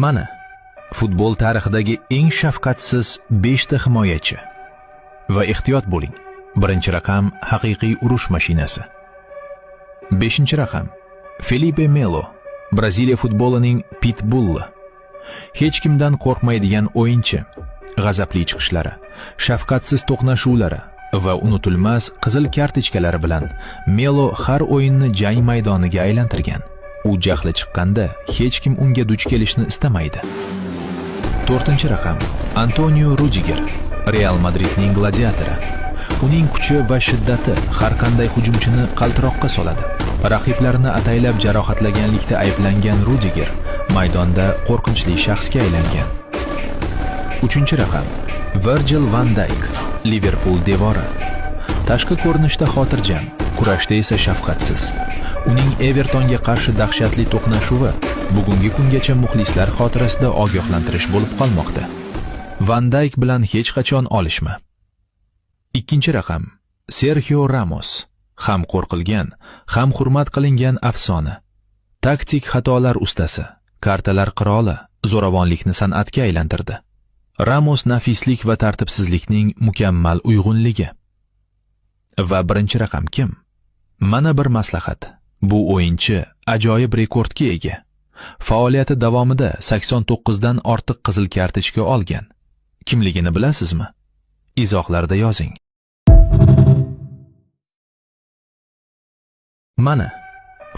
Mana, futbol tarixidagi eng shafqatsiz 5 ta himoyachi. Va ehtiyot bo'ling. Birinchi raqam haqiqiy urush mashinasi. 5-raqam Felipe Melo, Braziliya futbolining pitbulli. Hech kimdan qo'rqmaydigan o'yinchi. G'azabli chiqishlari, shafqatsiz to'qnashuvlari va unutilmas qizil kartochkalari bilan Melo har o'yinni jang maydoniga aylantirgan. U jahli chiqqanda hech kim unga duch kelishni istamaydi. 4-raqam Antonio Rudiger, Real Madridning gladiatori. Uning kuchi va shiddati har qanday hujumchini qaltiroqqa soladi. Raqiblarini ataylab jarohatlaganlikda ayblangan Rudiger maydonda qo'rqinchli shaxsga aylangan. 3-raqam Virgil van Dijk, Liverpool devori. Tashqi ko'rinishda xotirjam, kurashda esa shafqatsiz. Uning Evertonga qarshi dahshatli to'qnashuvi bugungi kungacha muxlislar xotirasida ogohlantirish bo'lib qolmoqda. Van Dijk bilan hech qachon olishma. 2-raqam Sergio Ramos, ham qo'rqilgan, ham hurmat qilingan afsona. Taktik xatolar ustasi, kartalar qiroli, zo'ravonlikni san'atga aylantirdi. Ramos nafislik va tartibsizlikning mukammal uyg'unligi. Va 1-raqam kim? Mana bir maslahat. Bu o'yinchi ajoyib rekordga ega. Faoliyati davomida 89 dan ortiq qizil kartochka olgan. Kimligini bilasizmi? Izohlarda yozing. Mana,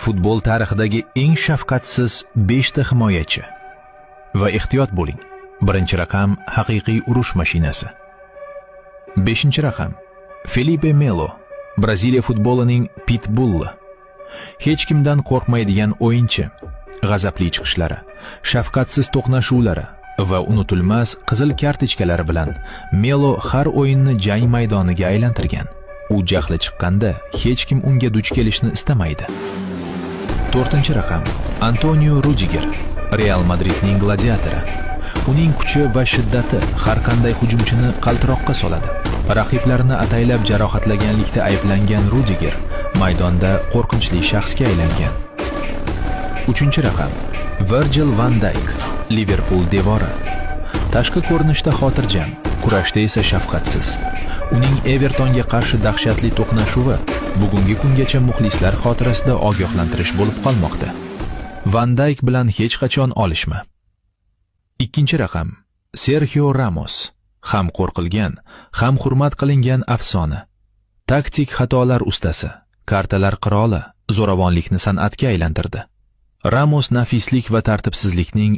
futbol tarixidagi eng shafqatsiz 5 ta himoyachi. Va ehtiyot bo'ling. 1-raqam haqiqiy urush mashinasi. 5-raqam Felipe Melo, Braziliya futbolining pitbulli. Hech kimdan qo'rqmaydigan o'yinchi. G'azabli chiqishlari, shafqatsiz to'qnashuvlari va unutilmas qizil kartochkalari bilan Melo har o'yinni jang maydoniga aylantirgan. U jahli chiqqanda hech kim unga duch kelishni istamaydi. 4-raqam Antonio Rudiger, Real Madridning gladiatori. Uning kuchi va shiddati har qanday hujumchini qaltiroqqa soladi. Raqiblarini ataylab jarohatlaganlikda ayblangan Rudiger maydonda qo'rqinchli shaxsga aylangan. 3-raqam Virgil van Dijk, Liverpool devori. Tashqi ko'rinishda xotirjam, kurashda esa shafqatsiz. Uning Evertonga qarshi dahshatli to'qnashuvi bugungi kungacha muxlislar xotirasida ogohlantirish bo'lib qolmoqda. Van Dijk bilan hech qachon olishma. 2-raqam Sergio Ramos, ham qo'rqilgan, ham hurmat qilingan afsona. Taktik xatolar ustasi, kartalar qiroli, zo'ravonlikni san'atga aylantirdi. Ramos nafislik va tartibsizlikning